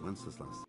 Wenceslas.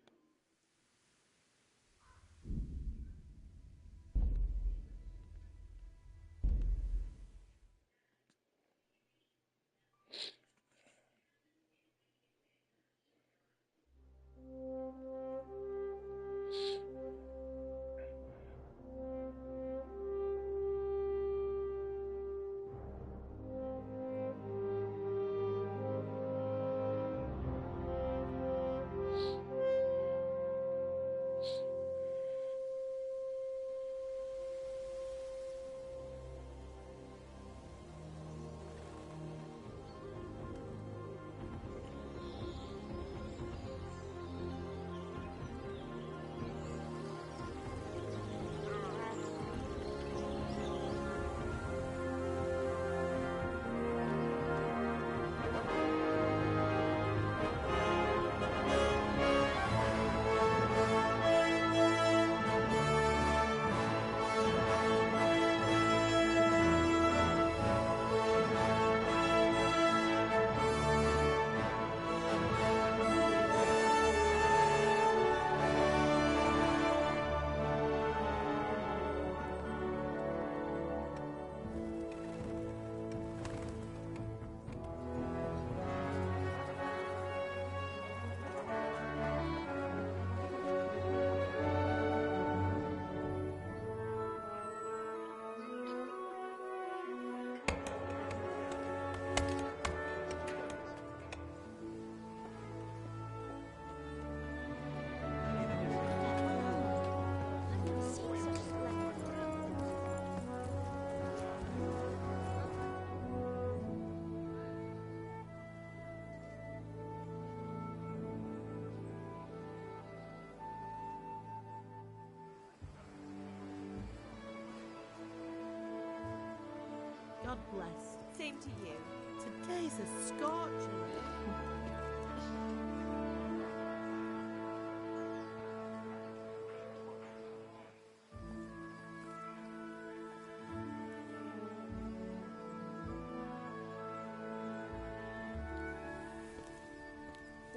God bless. Same to you. Today's a scorcher.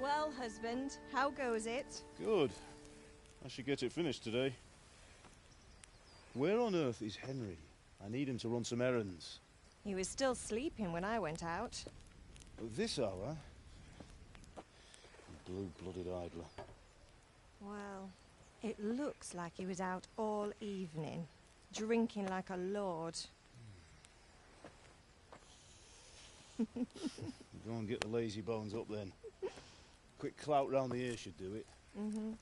Well, husband, how goes it? Good. I should get it finished today. Where on earth is Henry? I need him to run some errands. He was still sleeping when I went out. At this hour? Blue-blooded idler. Well, it looks like he was out all evening, drinking like a lord. Go and get the lazy bones up then. Quick clout round the ear should do it. Mm-hmm.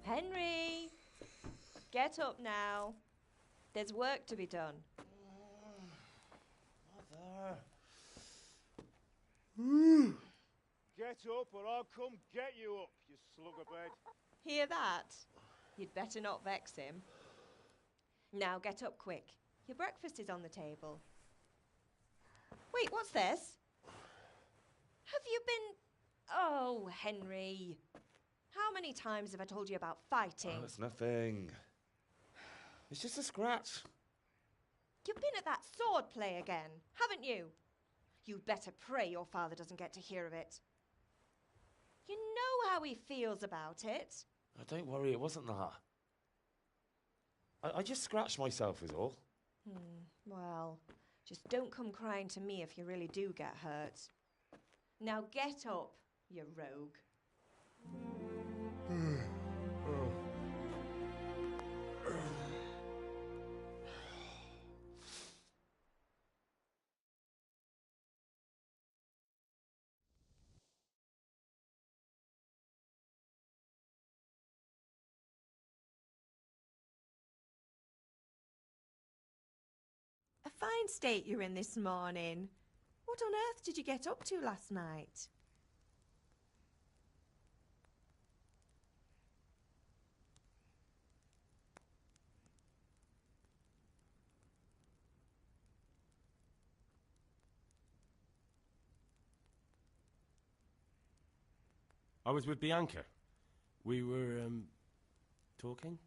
Henry! Get up now. There's work to be done. Mother. Get up or I'll come get you up, you slug of bed. Hear that? You'd better not vex him. Now get up quick. Your breakfast is on the table. Wait, what's this? Have you been... Oh, Henry. How many times have I told you about fighting? Oh, it's nothing. It's just a scratch. You've been at that sword play again, haven't you? You'd better pray your father doesn't get to hear of it. You know how he feels about it. Oh, don't worry, it wasn't that. I just scratched myself is all. Well, just don't come crying to me if you really do get hurt. Now get up, you rogue. A fine state you're in this morning. What on earth did you get up to last night? I was with Bianca. We were, talking.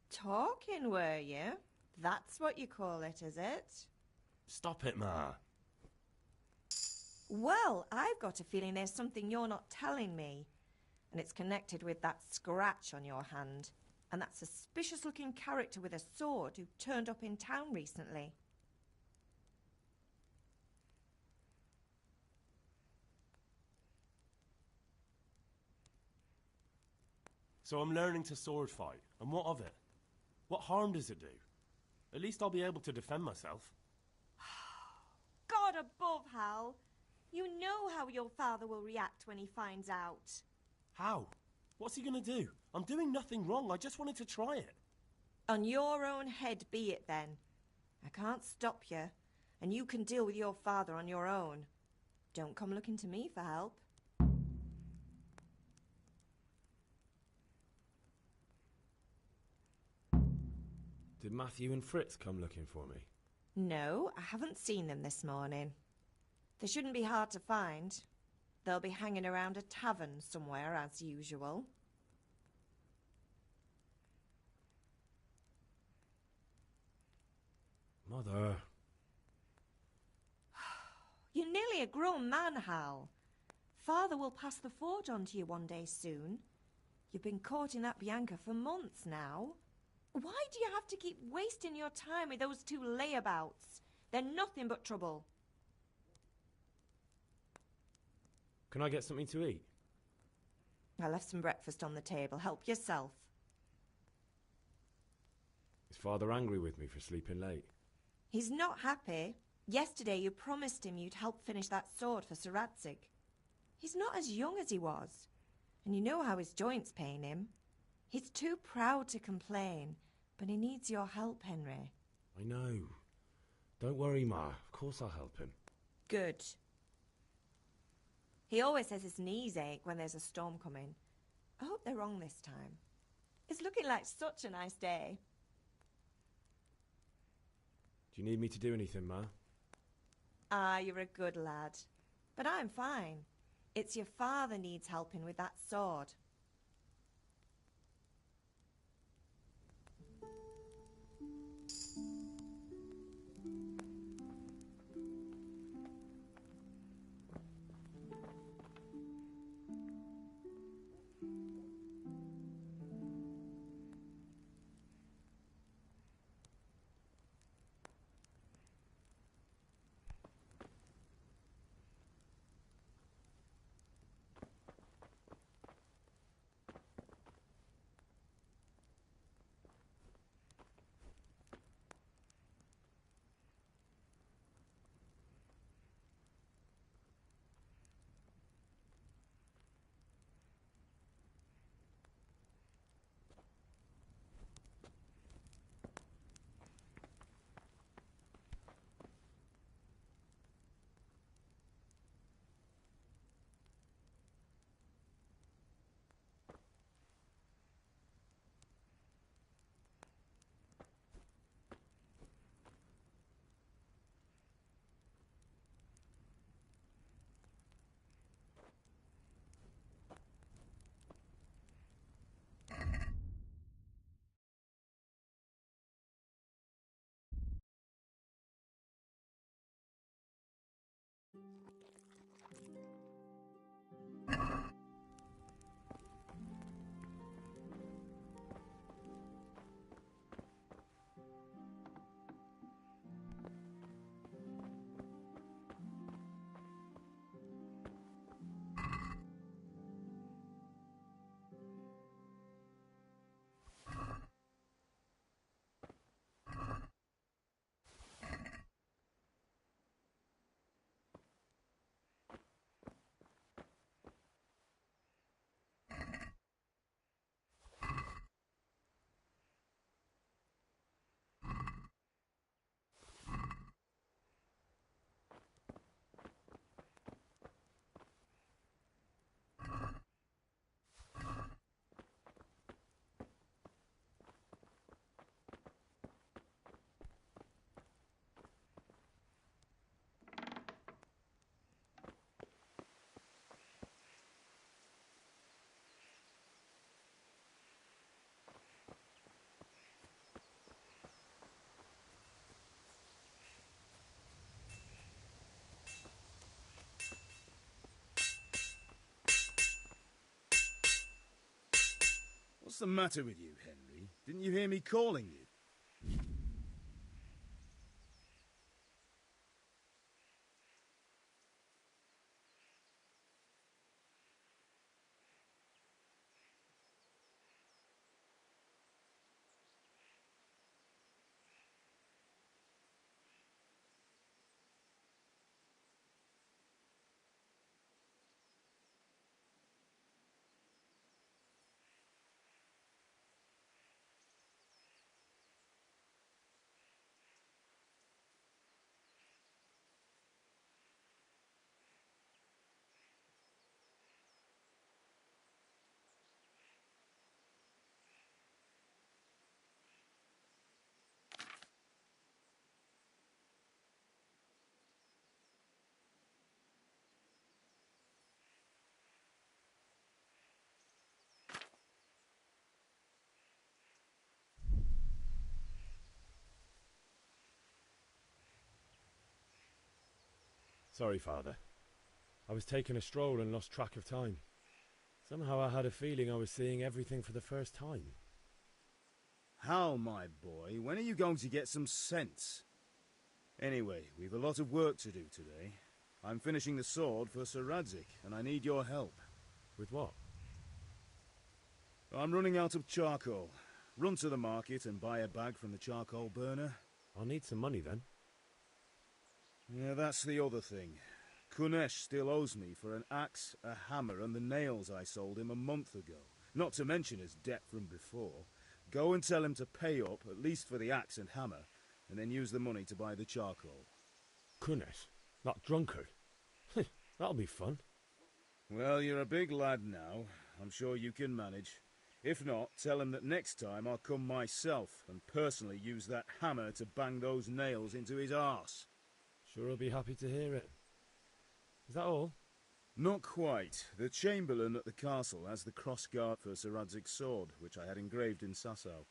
Talking, were you? That's what you call it, is it? Stop it, Ma. Well, I've got a feeling there's something you're not telling me. And it's connected with that scratch on your hand. And that suspicious-looking character with a sword who turned up in town recently. So I'm learning to sword fight. And what of it? What harm does it do? At least I'll be able to defend myself. God above, Hal. You know how your father will react when he finds out. How? What's he gonna do? I'm doing nothing wrong. I just wanted to try it. On your own head be it then. I can't stop you, and you can deal with your father on your own. Don't come looking to me for help. Did Matthew and Fritz come looking for me? No, I haven't seen them this morning. They shouldn't be hard to find. They'll be hanging around a tavern somewhere, as usual. Mother. You're nearly a grown man, Hal. Father will pass the forge on to you one day soon. You've been courting that Bianca for months now. Why do you have to keep wasting your time with those two layabouts? They're nothing but trouble. Can I get something to eat? I left some breakfast on the table. Help yourself. Is Father angry with me for sleeping late? He's not happy. Yesterday you promised him you'd help finish that sword for Sir Radzig. He's not as young as he was. And you know how his joints pain him. He's too proud to complain, but he needs your help, Henry. I know. Don't worry, Ma. Of course I'll help him. Good. He always says his knees ache when there's a storm coming. I hope they're wrong this time. It's looking like such a nice day. Do you need me to do anything, Ma? Ah, you're a good lad. But I'm fine. It's your father needs helping with that sword. What's the matter with you, Henry? Didn't you hear me calling you? Sorry, Father. I was taking a stroll and lost track of time. Somehow I had a feeling I was seeing everything for the first time. Hal, my boy, when are you going to get some sense? Anyway, we've a lot of work to do today. I'm finishing the sword for Sir Radzig, and I need your help. With what? I'm running out of charcoal. Run to the market and buy a bag from the charcoal burner. I'll need some money then. Yeah, that's the other thing. Kunesh still owes me for an axe, a hammer, and the nails I sold him a month ago. Not to mention his debt from before. Go and tell him to pay up, at least for the axe and hammer, and then use the money to buy the charcoal. Kunesh? That drunkard? That'll be fun. Well, you're a big lad now. I'm sure you can manage. If not, tell him that next time I'll come myself and personally use that hammer to bang those nails into his arse. Sure I'll be happy to hear it. Is that all? Not quite. The Chamberlain at the castle has the cross-guard for Sir Radzig's sword, which I had engraved in Sasau.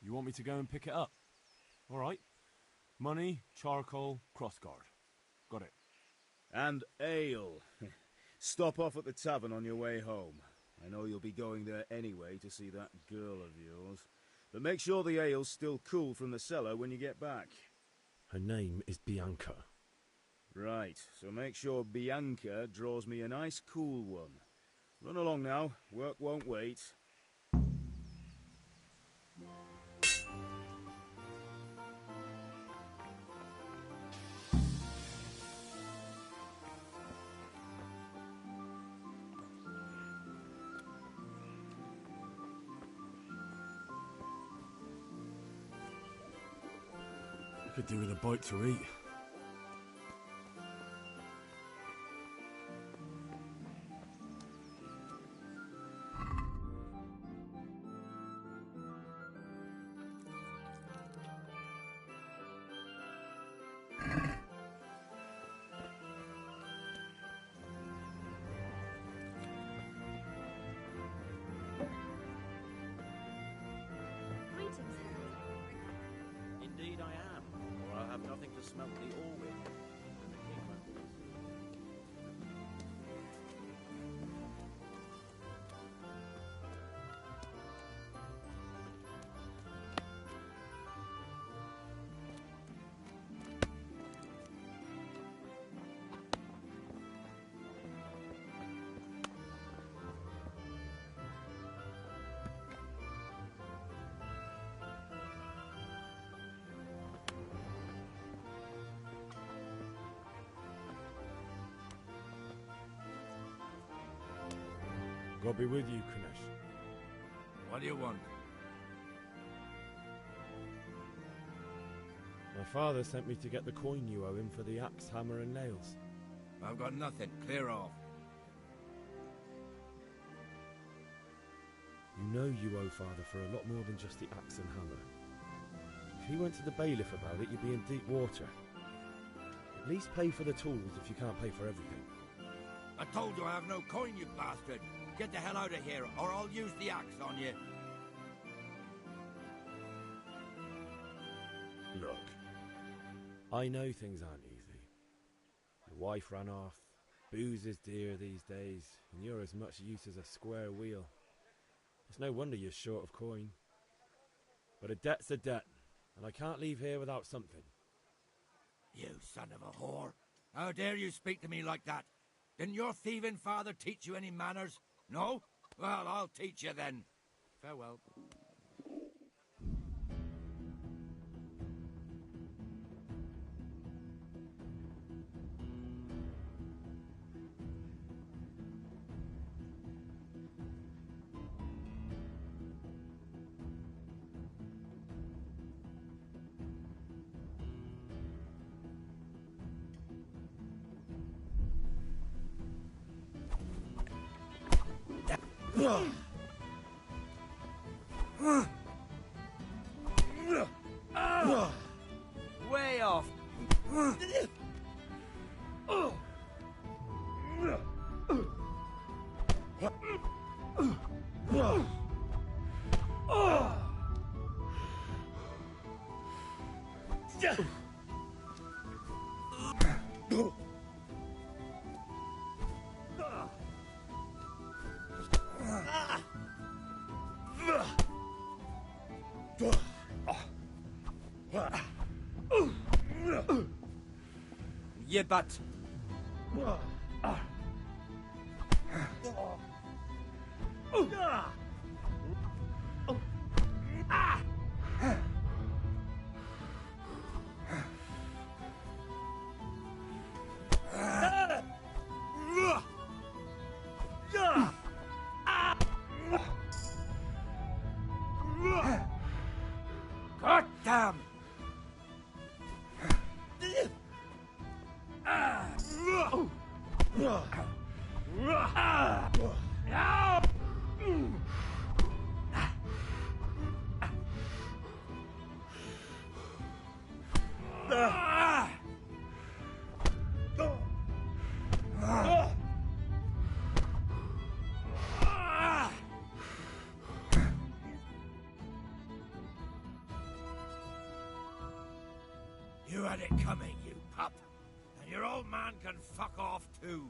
You want me to go and pick it up? All right. Money, charcoal, crossguard. Got it. And ale. Stop off at the tavern on your way home. I know you'll be going there anyway to see that girl of yours. But make sure the ale's still cool from the cellar when you get back. Her name is Bianca. Right, so make sure Bianca draws me a nice cool one. Run along now, work won't wait. Could do with a bite to eat. Greetings, Henry. Indeed I am, or I'll have nothing to smelt the ore with. And the king won't be. God be with you, Kunesh. What do you want? My father sent me to get the coin you owe him for the axe, hammer and nails. I've got nothing. Clear off. You know you owe father for a lot more than just the axe and hammer. If he went to the bailiff about it, you'd be in deep water. At least pay for the tools if you can't pay for everything. I told you I have no coin, you bastard. Get the hell out of here, or I'll use the axe on you. Look, I know things aren't easy. Your wife ran off, booze is dear these days, and you're as much use as a square wheel. It's no wonder you're short of coin. But a debt's a debt, and I can't leave here without something. You son of a whore. How dare you speak to me like that? Didn't your thieving father teach you any manners? No? Well, I'll teach you then. Farewell. Way off. Yebat. God damn! You had it coming, you pup. And your old man can fuck off too.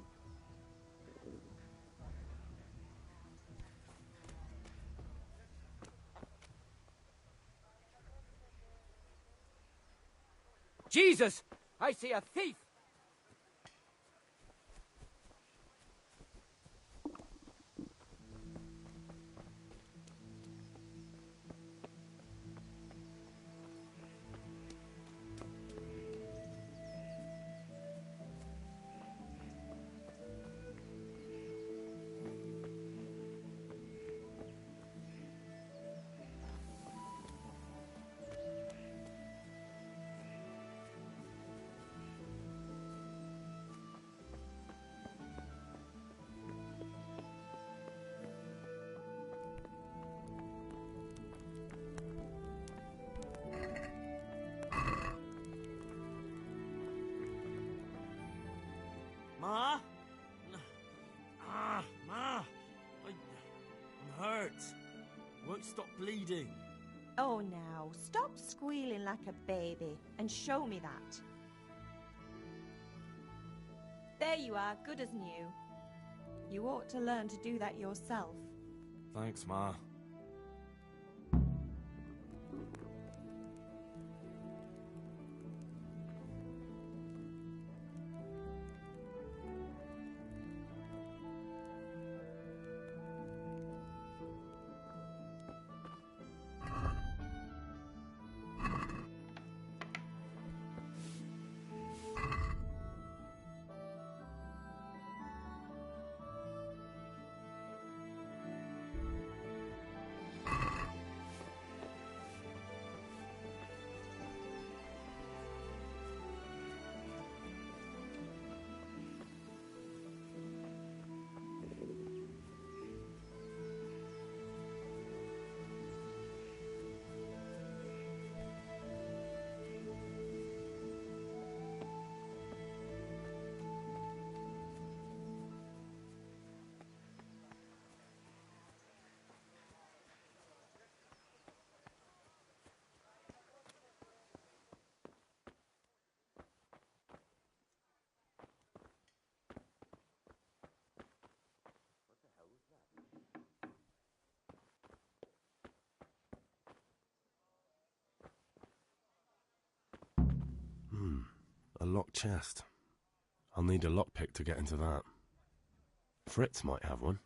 Jesus! I see a thief! Ma? Ma! I'm hurt. Won't stop bleeding. Oh, now, stop squealing like a baby and show me that. There you are, good as new. You ought to learn to do that yourself. Thanks, Ma. locked chest. I'll need a lockpick to get into that. Fritz might have one.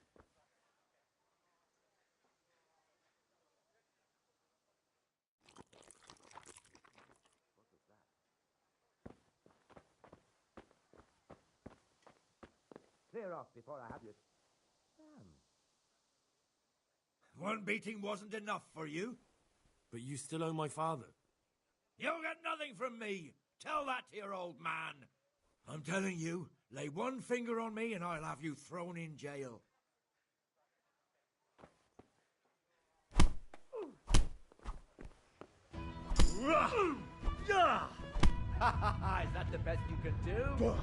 Clear off before I have you. One beating wasn't enough for you? But you still owe my father. You'll get nothing from me. Tell that to your old man. I'm telling you, lay one finger on me and I'll have you thrown in jail. Is that the best you can do?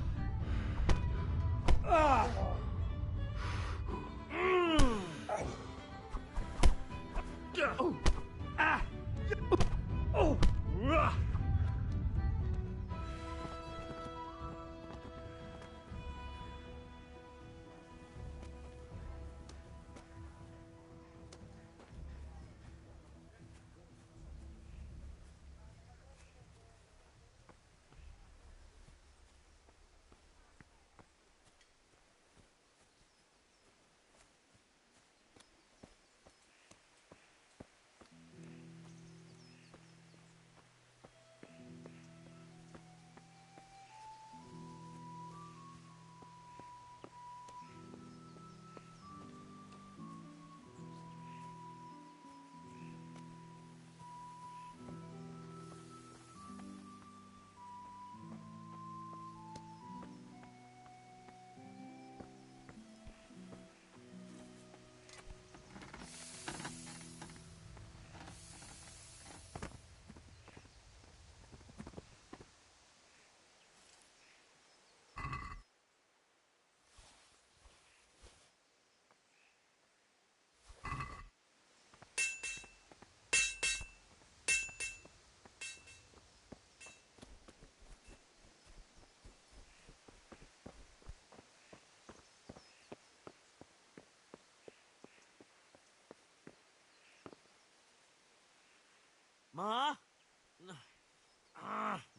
Ma?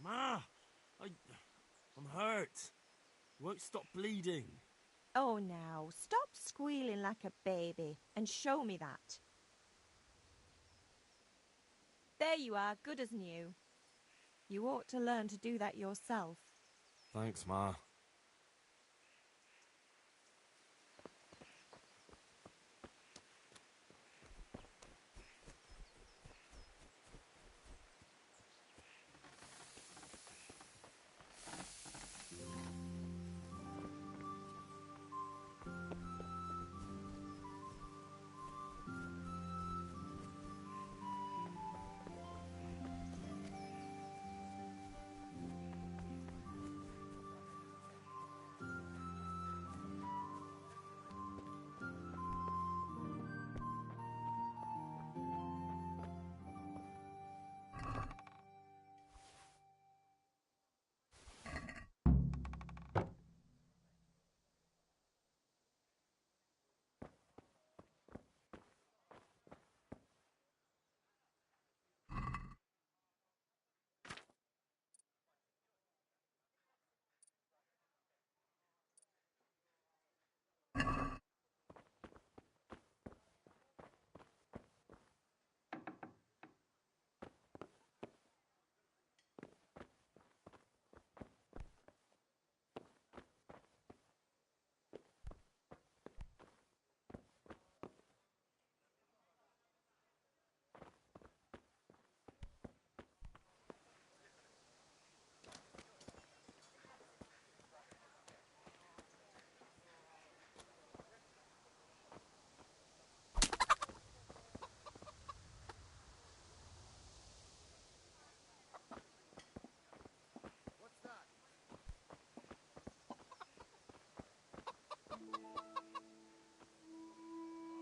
Ma! I'm hurt. Won't stop bleeding. Oh, now, stop squealing like a baby and show me that. There you are, good as new. You ought to learn to do that yourself. Thanks, Ma.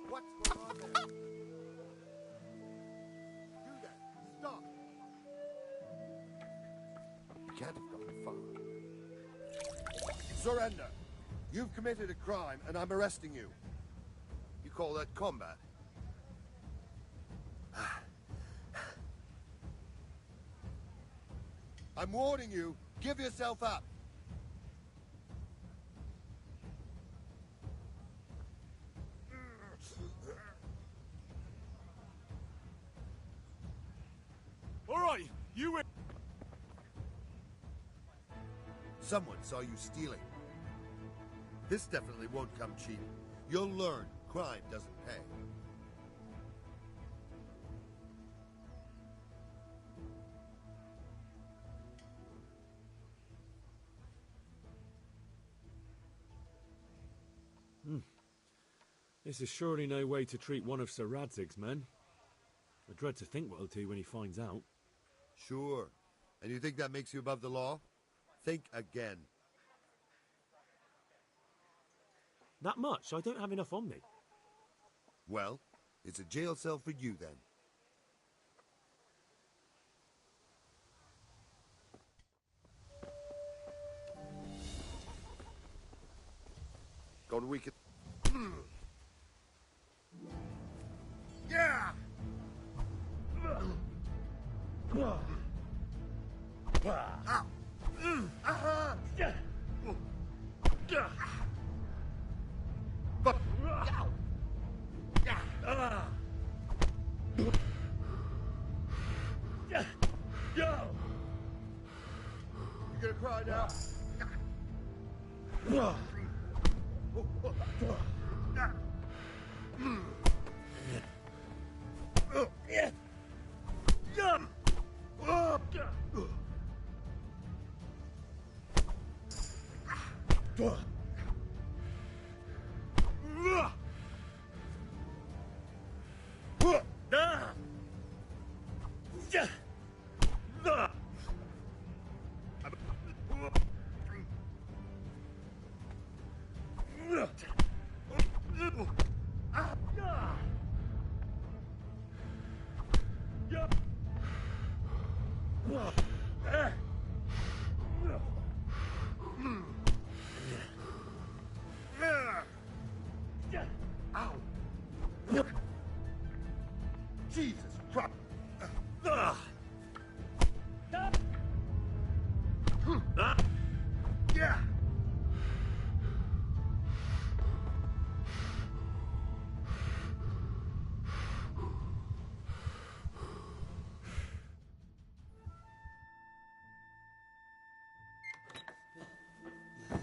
What's going on there? Do that. Stop. You can't have gone far. Surrender. You've committed a crime, and I'm arresting you. You call that combat? I'm warning you, Give yourself up. All right, you in. Someone saw you stealing. This definitely won't come cheap. You'll learn crime doesn't pay. This is surely no way to treat one of Sir Radzig's men. I dread to think what he'll do when he finds out. Sure. And you think that makes you above the law? Think again. That much? I don't have enough on me. Well, it's a jail cell for you then. Go to weekend. Yeah! You gonna cry now? Jesus Christ! Yeah!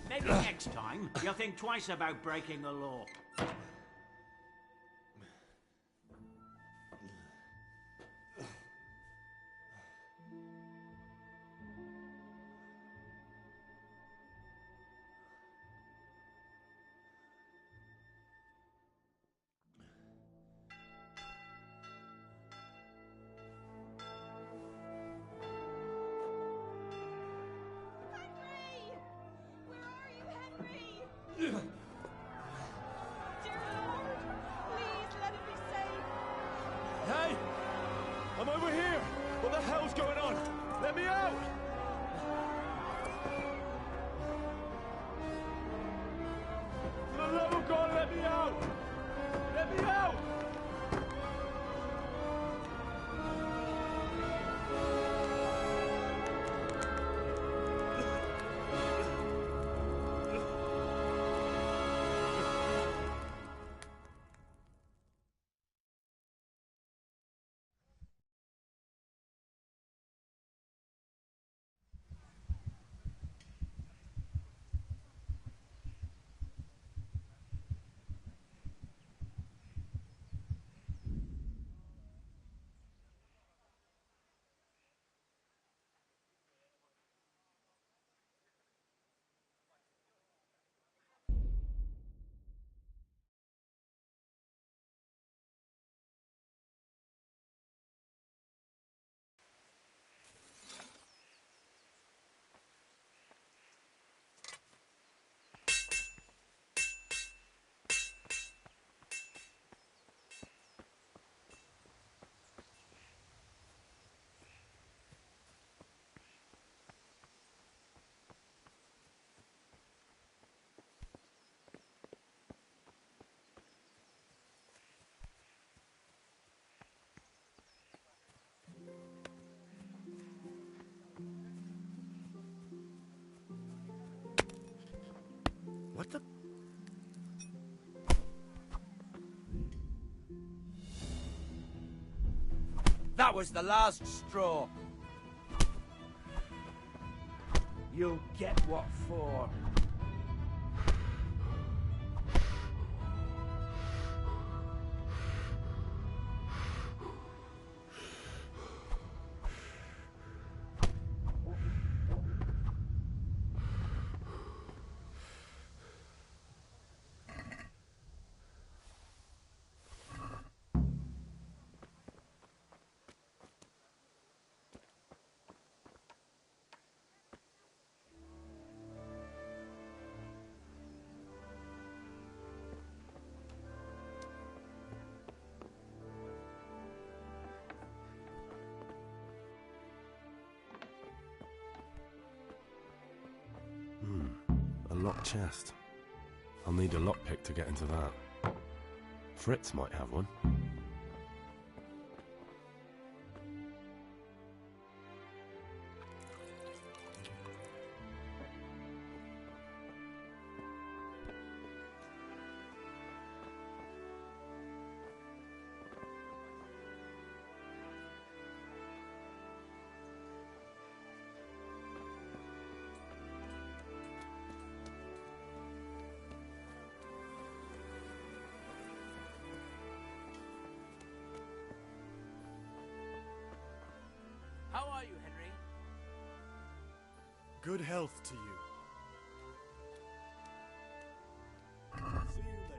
Maybe next time you'll think twice about breaking the law. Dear Lord, please let him be safe. Hey! I'm over here! What the hell's going on? Let me out! For the love of God, let me out! Let me out! That was the last straw. You'll get what for. A locked chest. I'll need a lockpick to get into that. Fritz might have one. How are you, Henry? Good health to you. See you later.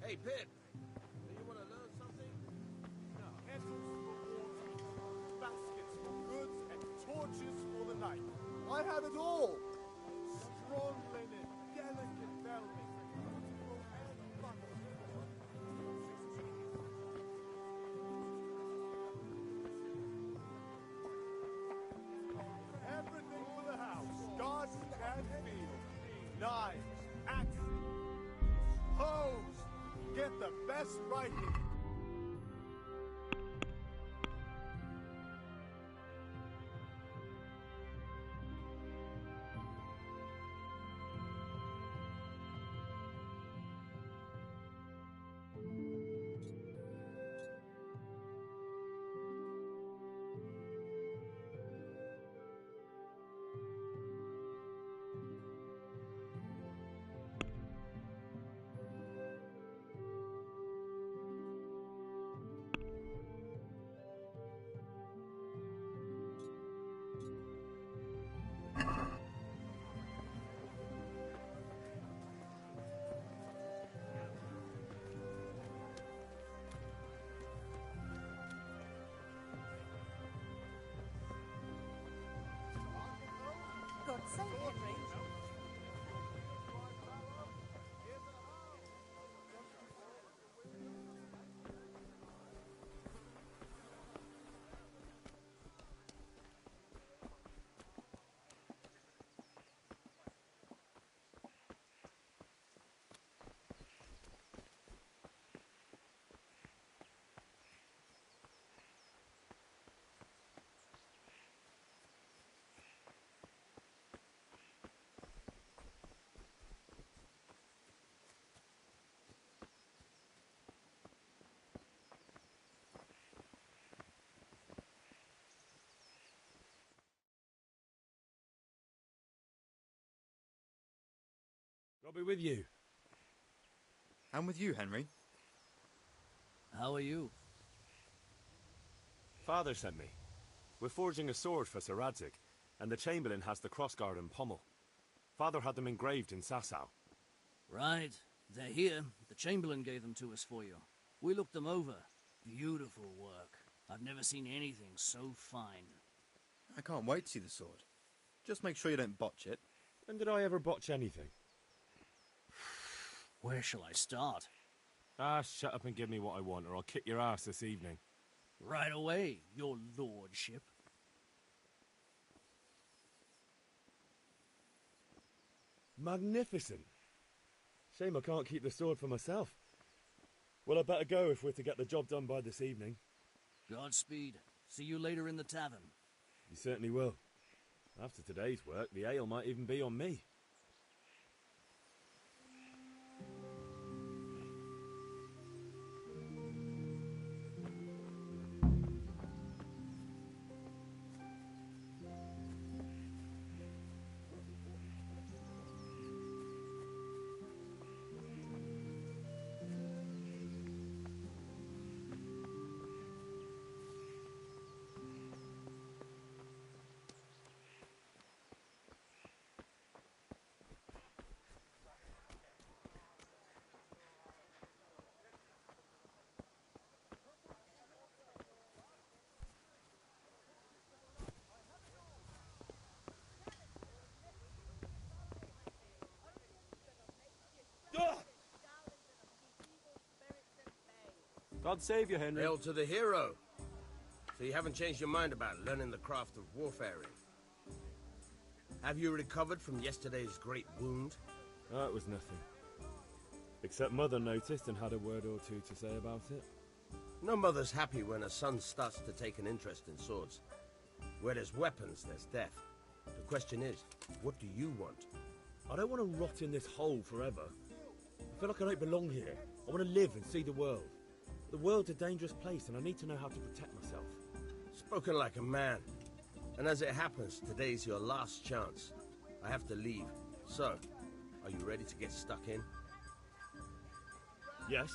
Hey, Pip. Do you want to learn something? Kettles for water, baskets for goods, and torches for the night. I have it all. Strong linen, delicate velvet, beautiful and butter. Everything for the house, garden and field. Knives, axes, hoes. Get the best right here. I'll be with you. I'm with you, Henry. How are you? Father sent me. We're forging a sword for Sir Radzig, and the Chamberlain has the crossguard and pommel. Father had them engraved in Sasau. Right. They're here. The Chamberlain gave them to us for you. We looked them over. Beautiful work. I've never seen anything so fine. I can't wait to see the sword. Just make sure you don't botch it. When did I ever botch anything? Where shall I start? Ah, shut up and give me what I want, or I'll kick your ass this evening. Right away, your lordship. Magnificent. Shame I can't keep the sword for myself. Well, I better go if we're to get the job done by this evening. Godspeed. See you later in the tavern. You certainly will. After today's work, the ale might even be on me. God save you, Henry. Hail to the hero. So you haven't changed your mind about learning the craft of warfaring? Have you recovered from yesterday's great wound? Oh, it was nothing. Except Mother noticed and had a word or two to say about it. No mother's happy when a son starts to take an interest in swords. Where there's weapons, there's death. The question is, what do you want? I don't want to rot in this hole forever. I feel like I don't belong here. I want to live and see the world. The world's a dangerous place and I need to know how to protect myself. Spoken like a man. And as it happens, today's your last chance. I have to leave. So, are you ready to get stuck in? Yes.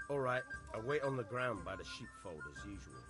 All right, I'll wait on the ground by the sheepfold as usual.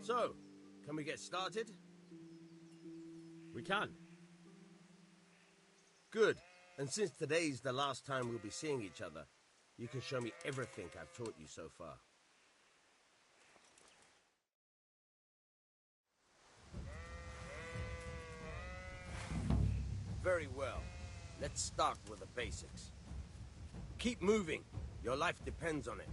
So, can we get started? We can. Good. And since today's the last time we'll be seeing each other, you can show me everything I've taught you so far. Very well. Let's start with the basics. Keep moving. Your life depends on it.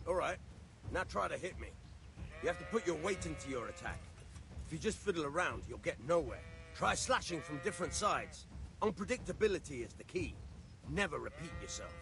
All right. Now try to hit me. You have to put your weight into your attack. If you just fiddle around, you'll get nowhere. Try slashing from different sides. Unpredictability is the key. Never repeat yourself.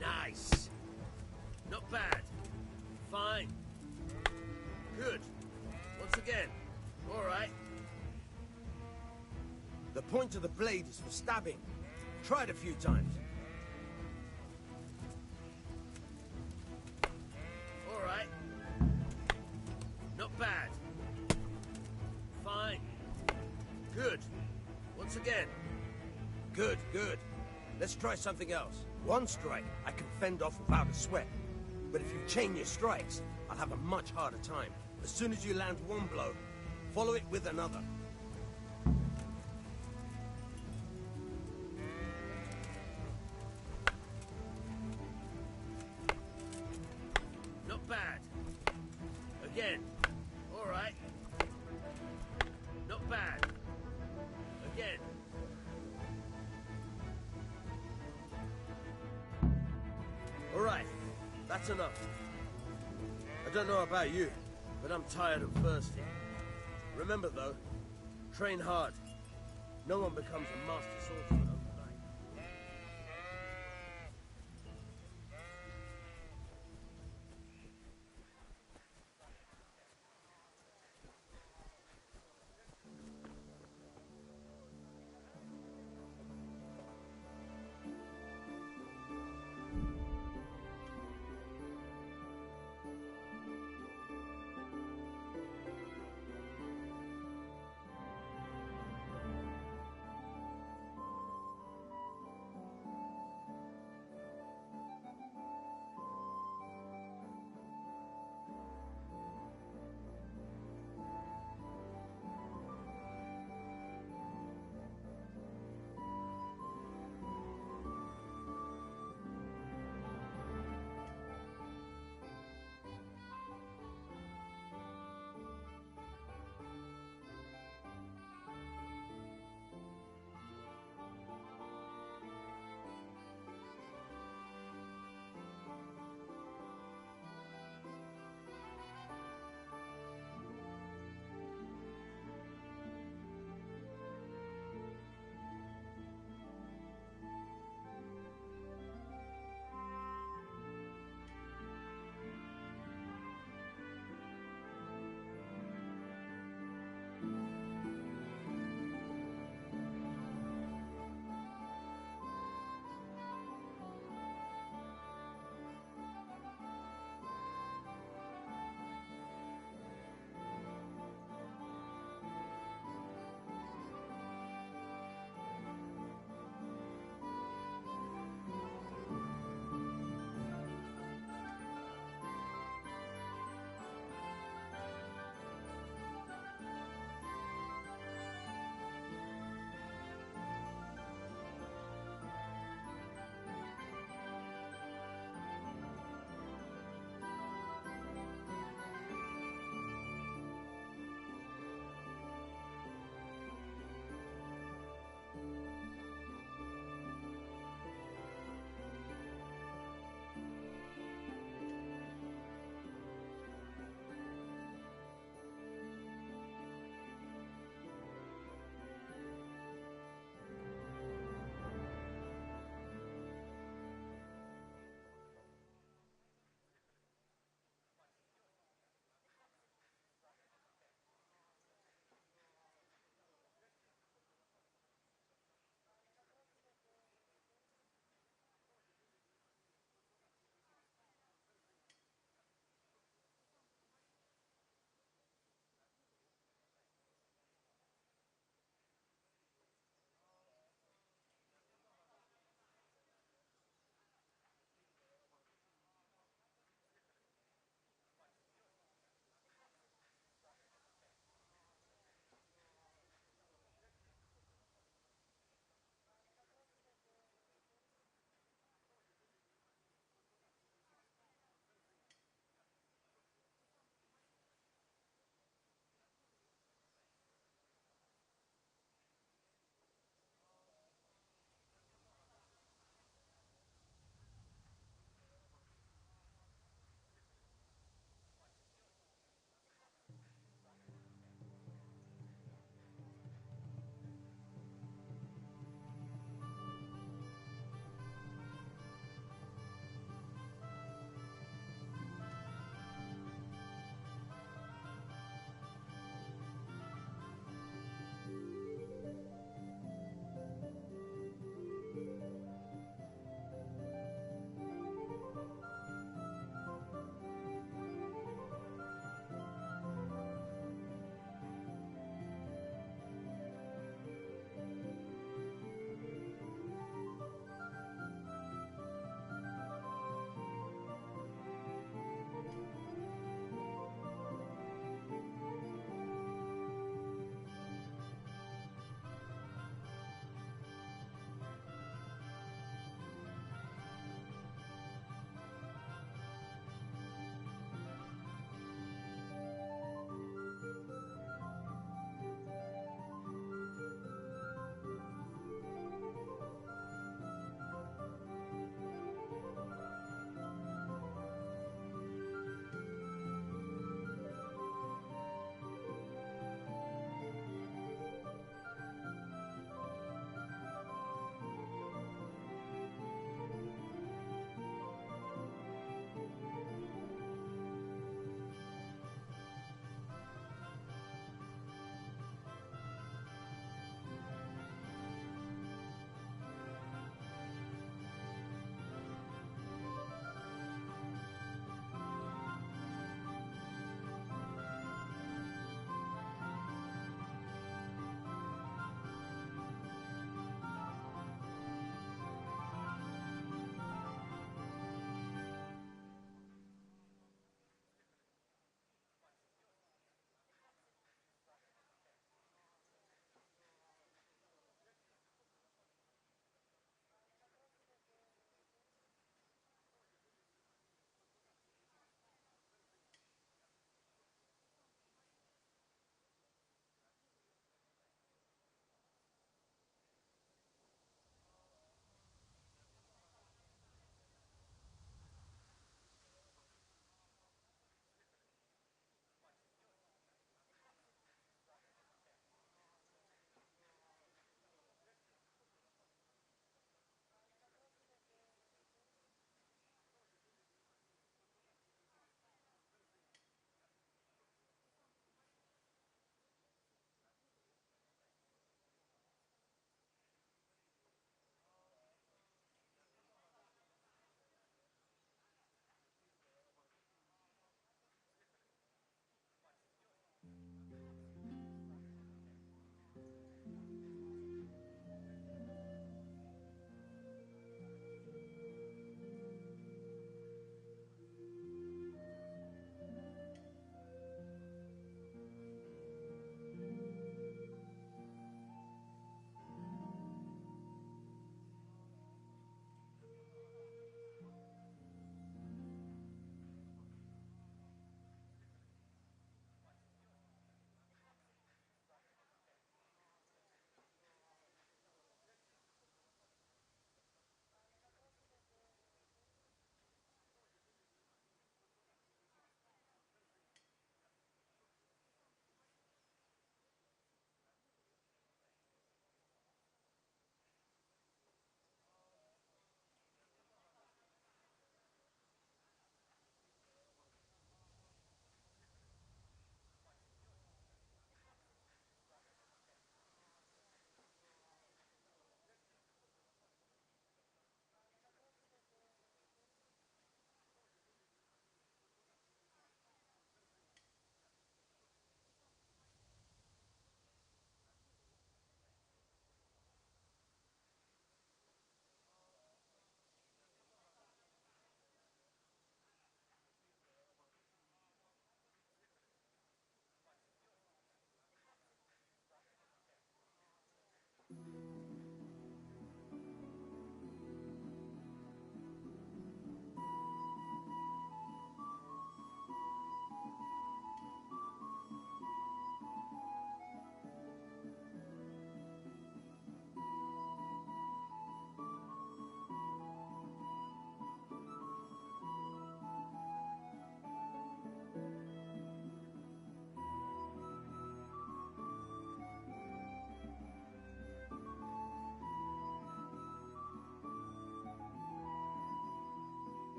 Nice. Not bad. Fine. Good. Once again. All right. The point of the blade is for stabbing. Try it a few times. All right. Not bad. Fine. Good. Once again. Good, good. Let's try something else. One strike, I can fend off without a sweat. But if you chain your strikes, I'll have a much harder time. As soon as you land one blow, follow it with another. Not bad. Again. All right. Not bad. Again. All right. That's enough. I don't know about you, but I'm tired and thirsty. Remember, though, train hard. No one becomes a master swordsman overnight.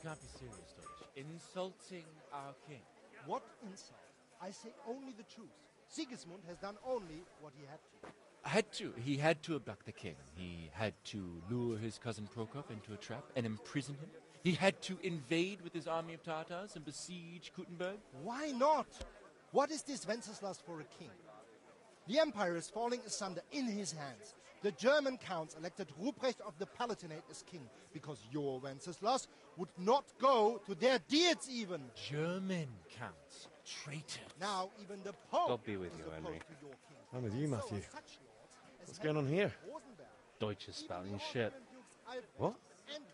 can't be serious, Deutsch. Insulting our king. What insult? I say only the truth. Sigismund has done only what he had to. He had to abduct the king. He had to lure his cousin Prokop into a trap and imprison him. He had to invade with his army of Tatars and besiege Kuttenberg. Why not? What is this Wenceslas for a king? The empire is falling asunder in his hands. The German counts elected Ruprecht of the Palatinate as king because your Wenceslas would not go to their deeds even. German counts. Traitors. Now even the Pope God be with you, is Henry. opposed to your king. I'm with you, So Matthew. are such lords as What's going on Henry here? Rosenberg. Deutsch is spouting shit. What?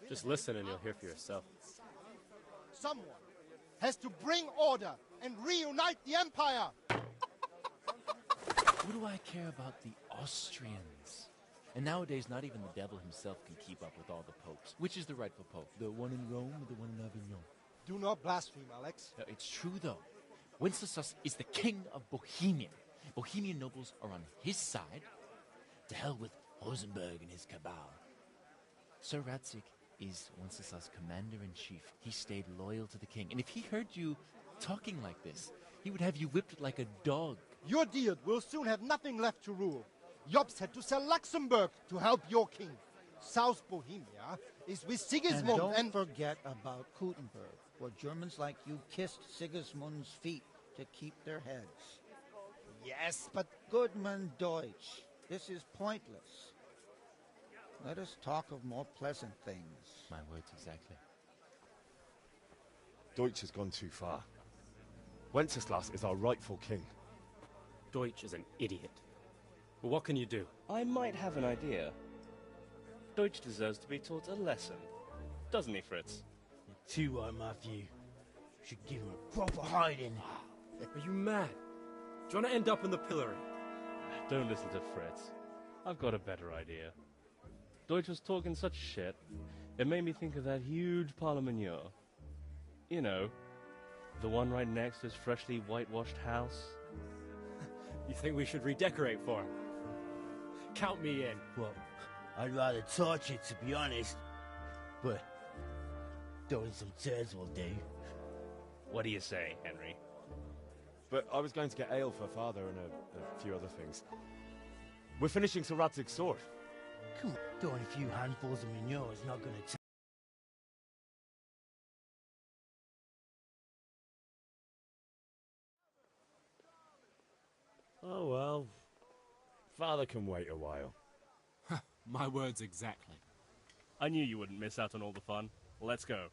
Just listen and you'll hear for yourself. Someone has to bring order and reunite the empire. What do I care about the Austrians? And nowadays, not even the devil himself can keep up with all the popes. Which is the rightful pope? The one in Rome or the one in Avignon? Do not blaspheme, Alex. No, it's true, though. Wenceslas is the king of Bohemia. Bohemian nobles are on his side. To hell with Rosenberg and his cabal. Sir Ratzik is Wenceslas' commander-in-chief. He stayed loyal to the king. And if he heard you talking like this, he would have you whipped like a dog. Your deed will soon have nothing left to rule. Jobst had to sell Luxembourg to help your king. South Bohemia is with Sigismund and don't forget about Kuttenberg, where Germans like you kissed Sigismund's feet to keep their heads. Yes, but... Goodman Deutsch, this is pointless. Let us talk of more pleasant things. My words exactly. Deutsch has gone too far. Wenceslas is our rightful king. Deutsch is an idiot. But what can you do? I might have an idea. Deutsch deserves to be taught a lesson. Doesn't he, Fritz? You're too right, Matthew. Should give him a proper hiding. Are you mad? Do you want to end up in the pillory? Don't listen to Fritz. I've got a better idea. Deutsch was talking such shit, it made me think of that huge parliament. You know, the one right next to his freshly whitewashed house. You think we should redecorate for him? Count me in. Well, I'd rather torch it, to be honest. But throwing some turds will do. What do you say, Henry? But I was going to get ale for Father and a few other things. We're finishing Sir Radzig's sword. Come on, throwing a few handfuls of manure is not going to take. Oh well. Father can wait a while. My words exactly. I knew you wouldn't miss out on all the fun. Let's go.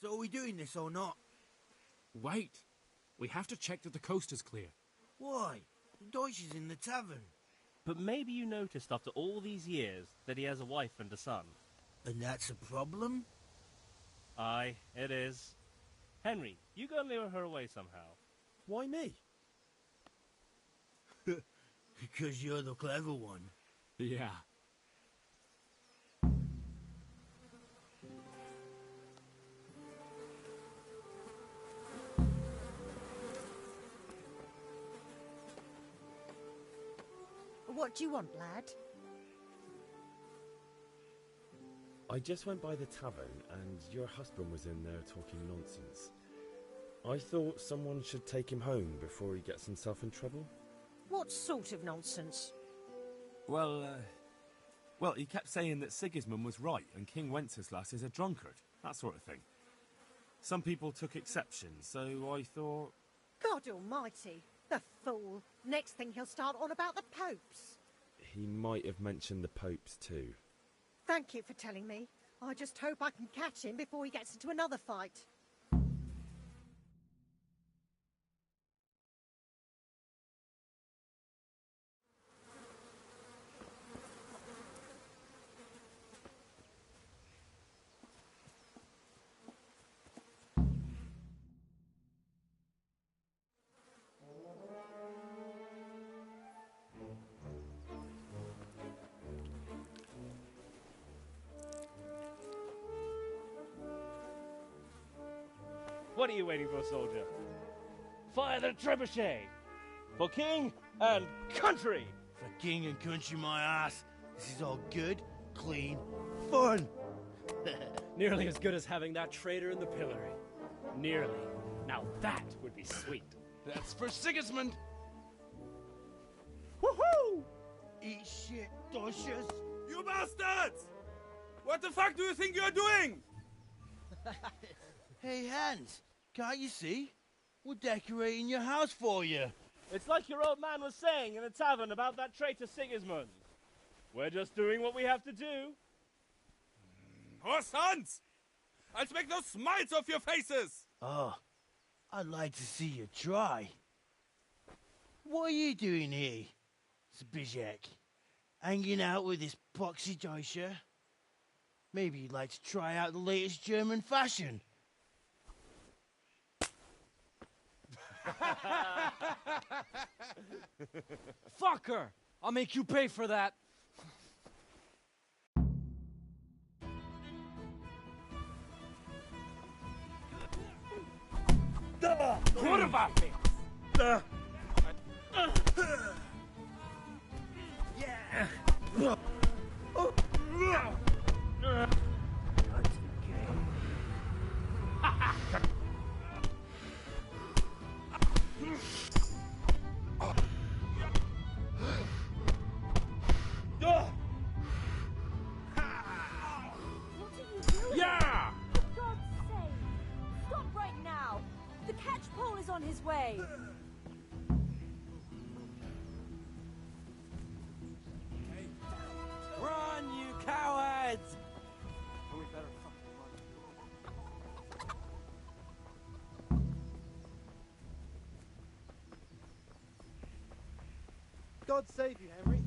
So are we doing this or not? Wait. We have to check that the coast is clear. Why? Deutsch is in the tavern. But maybe you noticed after all these years that he has a wife and a son. And that's a problem? Aye, it is. Henry, you go and lure her away somehow. Why me? Because you're the clever one. Yeah. What do you want, lad? I just went by the tavern and your husband was in there talking nonsense. I thought someone should take him home before he gets himself in trouble. What sort of nonsense? Well, he kept saying that Sigismund was right and King Wenceslas is a drunkard, that sort of thing. Some people took exception, so I thought... God almighty, the fool. Next thing he'll start on about the popes. He might have mentioned the popes too. Thank you for telling me. I just hope I can catch him before he gets into another fight. What are you waiting for, soldier? Fire the trebuchet! For king and country! For king and country, my ass. This is all good, clean, fun. Nearly as good as having that traitor in the pillory. Nearly. Now that would be sweet. That's for Sigismund. Woohoo! Eat shit, doshes. You bastards! What the fuck do you think you're doing? Hey, Hans, can't you see? We're decorating your house for you. It's like your old man was saying in the tavern about that traitor Sigismund. We're just doing what we have to do. Oh, sons! I'll make those smiles off your faces! Oh, I'd like to see you try. What are you doing here, Zbigniew? Hanging out with this poxy Deutscher? Maybe you'd like to try out the latest German fashion. Fucker! I'll make you pay for that. Kurwa! Yeah! For God's sake! Stop right now! The catchpole is on his way! Run, you cowards! We better fucking run. God save you, Henry.